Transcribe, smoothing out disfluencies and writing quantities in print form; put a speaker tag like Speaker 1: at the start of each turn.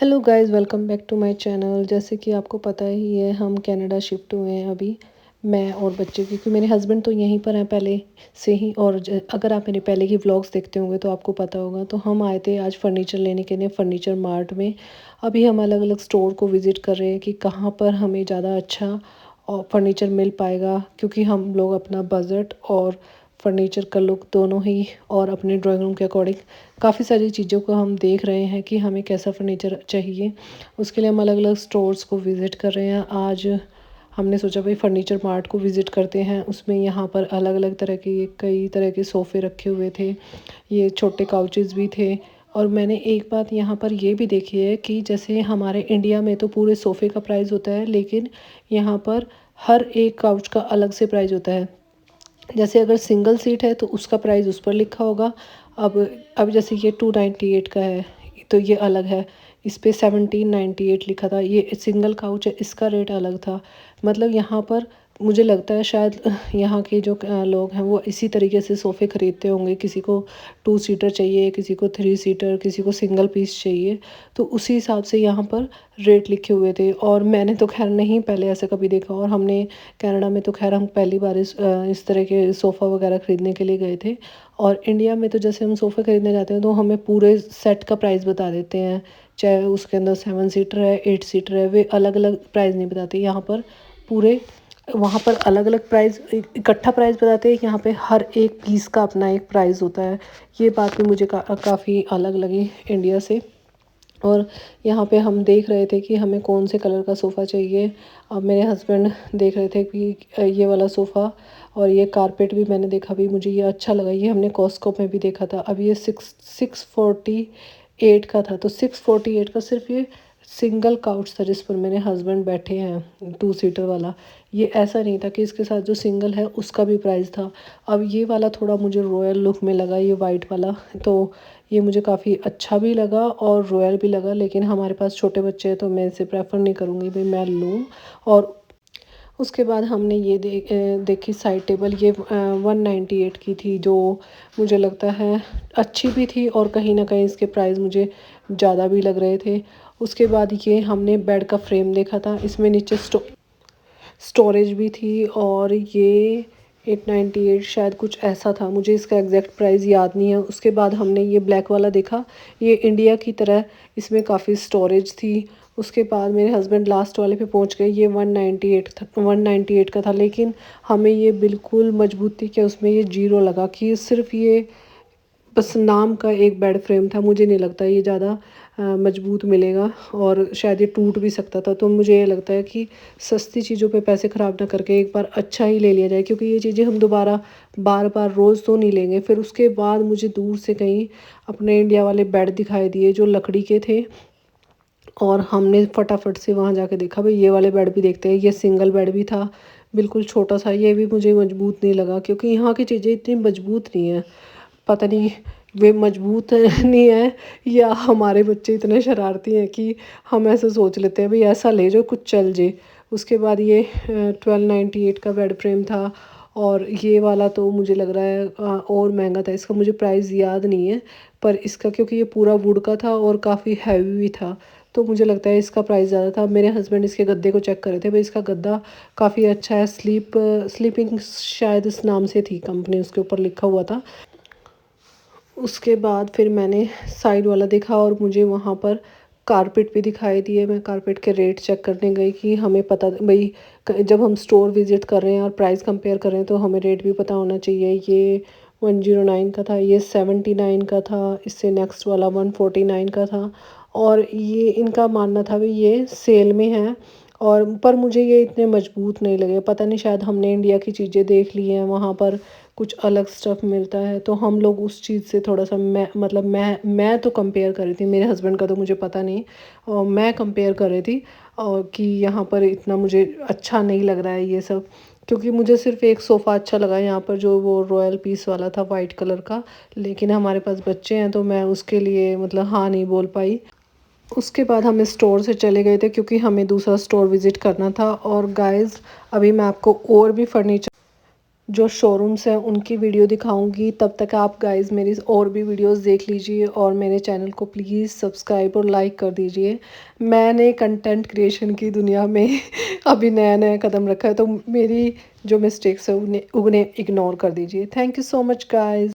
Speaker 1: Hello guys, welcome back to my channel. जैसे कि आपको पता ही है, हम कनाडा शिफ्ट हुए हैं अभी, मैं और बच्चे, क्योंकि मेरे हस्बैंड तो यहीं पर हैं पहले से ही। और अगर आप मेरे पहले की व्लॉग्स देखते होंगे तो आपको पता होगा। तो हम आए थे आज फर्नीचर लेने के लिए फर्नीचर मार्ट में। अभी हम अलग अलग स्टोर को विज़िट कर रहे हैं कि कहाँ पर हमें ज़्यादा अच्छा और फर्नीचर मिल पाएगा, क्योंकि हम लोग अपना बजट और फर्नीचर का लुक दोनों ही और अपने ड्राइंग रूम के अकॉर्डिंग काफ़ी सारी चीज़ों को हम देख रहे हैं कि हमें कैसा फर्नीचर चाहिए। उसके लिए हम अलग अलग स्टोर्स को विज़िट कर रहे हैं। आज हमने सोचा भाई फर्नीचर मार्ट को विज़िट करते हैं। उसमें यहाँ पर अलग अलग तरह के कई तरह के सोफ़े रखे हुए थे, ये छोटे काउचेस भी थे। और मैंने एक बात यहाँ पर ये भी देखी है कि जैसे हमारे इंडिया में तो पूरे सोफ़े का प्राइस होता है, लेकिन यहाँ पर हर एक काउच का अलग से प्राइस होता है। जैसे अगर सिंगल सीट है तो उसका प्राइस उस पर लिखा होगा। अब अब जैसे ये 298 का है तो ये अलग है, इस पे 1798 लिखा था। ये सिंगल काउच है, इसका रेट अलग था। मतलब यहाँ पर मुझे लगता है शायद यहाँ के जो लोग हैं वो इसी तरीके से सोफ़े ख़रीदते होंगे। किसी को 2 सीटर चाहिए, किसी को 3 सीटर, किसी को सिंगल पीस चाहिए, तो उसी हिसाब से यहाँ पर रेट लिखे हुए थे। और मैंने तो खैर नहीं पहले ऐसा कभी देखा। और हमने कनाडा में तो खैर हम पहली बार इस तरह के सोफ़ा वगैरह ख़रीदने के लिए गए थे। और इंडिया में तो जैसे हम सोफ़े ख़रीदने जाते हैं तो हमें पूरे सेट का प्राइस बता देते हैं, चाहे उसके अंदर 7 सीटर है, 8 सीटर है, वे अलग अलग प्राइस नहीं बताते। यहाँ पर पूरे वहाँ पर अलग अलग प्राइस इकट्ठा प्राइस बताते हैं, यहाँ पे हर एक पीस का अपना एक प्राइस होता है। ये बात भी मुझे काफ़ी अलग लगी इंडिया से। और यहाँ पे हम देख रहे थे कि हमें कौन से कलर का सोफ़ा चाहिए। अब मेरे हस्बैंड देख रहे थे कि ये वाला सोफ़ा, और ये कारपेट भी मैंने देखा, भी मुझे ये अच्छा लगा। ये हमने कॉस्को में भी देखा था। अब ये 648 का था। तो 648 का सिर्फ ये सिंगल काउच था जिस पर मेरे हस्बैंड बैठे हैं, 2 सीटर वाला। ये ऐसा नहीं था कि इसके साथ जो सिंगल है उसका भी प्राइस था। अब ये वाला थोड़ा मुझे रॉयल लुक में लगा, ये वाइट वाला। तो ये मुझे काफ़ी अच्छा भी लगा और रॉयल भी लगा, लेकिन हमारे पास छोटे बच्चे हैं तो मैं इसे प्रेफर नहीं करूँगी भाई मैं लूँ। और उसके बाद हमने ये देखी साइड टेबल। ये 198 की थी, जो मुझे लगता है अच्छी भी थी, और कहीं ना कहीं इसके प्राइस मुझे ज़्यादा भी लग रहे थे। उसके बाद ये हमने बेड का फ्रेम देखा था, इसमें नीचे स्टोरेज भी थी। और ये 898 शायद कुछ ऐसा था, मुझे इसका एग्जैक्ट प्राइस याद नहीं है। उसके बाद हमने ये ब्लैक वाला देखा, ये इंडिया की तरह इसमें काफ़ी स्टोरेज थी। उसके बाद मेरे हस्बैंड लास्ट वाले पे पहुंच गए। ये 198 था, 198 का था, लेकिन हमें ये बिल्कुल मजबूती के उसमें ये जीरो लगा कि सिर्फ ये बस नाम का एक बेड फ्रेम था। मुझे नहीं लगता ये ज़्यादा मजबूत मिलेगा, और शायद ये टूट भी सकता था। तो मुझे ये लगता है कि सस्ती चीज़ों पे पैसे ख़राब ना करके एक बार अच्छा ही ले लिया जाए, क्योंकि ये चीज़ें हम दोबारा बार बार रोज़ तो नहीं लेंगे। फिर उसके बाद मुझे दूर से कहीं अपने इंडिया वाले बेड दिखाई दिए जो लकड़ी के थे, और हमने फटाफट से वहाँ जाके देखा भाई ये वाले बेड भी देखते हैं। ये सिंगल बेड भी था, बिल्कुल छोटा सा। ये भी मुझे मजबूत नहीं लगा, क्योंकि यहाँ की चीज़ें इतनी मजबूत नहीं है। पता नहीं वे मजबूत नहीं है या हमारे बच्चे इतने शरारती हैं कि हम ऐसे सोच लेते हैं भाई ऐसा ले जो कुछ चल जे। उसके बाद ये 1298 का बेड फ्रेम था। और ये वाला तो मुझे लग रहा है और महंगा था। इसका मुझे प्राइस याद नहीं है, पर इसका क्योंकि ये पूरा वुड का था और काफ़ी हैवी भी था, तो मुझे लगता है इसका प्राइस ज़्यादा था। मेरे हस्बैंड इसके गद्दे को चेक कर रहे थे भाई, इसका गद्दा काफ़ी अच्छा है। स्लीपिंग शायद इस नाम से थी कंपनी, उसके ऊपर लिखा हुआ था। उसके बाद फिर मैंने साइड वाला देखा, और मुझे वहाँ पर कारपेट भी दिखाई दिए। मैं कारपेट के रेट चेक करने गई कि हमें पता भाई, जब हम स्टोर विज़िट कर रहे हैं और प्राइस कंपेयर कर रहे हैं तो हमें रेट भी पता होना चाहिए। ये 109 का था, ये 79 का था, इससे नेक्स्ट वाला 149 का था। और ये इनका मानना था भाई ये सेल में है। और पर मुझे ये इतने मजबूत नहीं लगे। पता नहीं, शायद हमने इंडिया की चीज़ें देख ली हैं, वहाँ पर कुछ अलग स्टफ़ मिलता है, तो हम लोग उस चीज़ से थोड़ा सा मैं तो कंपेयर कर रही थी। मेरे हस्बैंड का तो मुझे पता नहीं, और मैं कंपेयर कर रही थी और कि यहाँ पर इतना मुझे अच्छा नहीं लग रहा है ये सब। क्योंकि मुझे सिर्फ एक सोफ़ा अच्छा लगा यहाँ पर, जो वो रॉयल पीस वाला था वाइट कलर का। लेकिन हमारे पास बच्चे हैं तो मैं उसके लिए मतलब हाँ नहीं बोल पाई। उसके बाद हम स्टोर से चले गए थे क्योंकि हमें दूसरा स्टोर विज़िट करना था। और गाइस, अभी मैं आपको और भी फर्नीचर जो शोरूम्स हैं उनकी वीडियो दिखाऊंगी। तब तक आप गाइस मेरी और भी वीडियोस देख लीजिए और मेरे चैनल को प्लीज़ सब्सक्राइब और लाइक कर दीजिए। मैंने कंटेंट क्रिएशन की दुनिया में अभी नया नया कदम रखा है, तो मेरी जो मिस्टेक्स है उन्हें इग्नोर कर दीजिए। Thank you so much guys.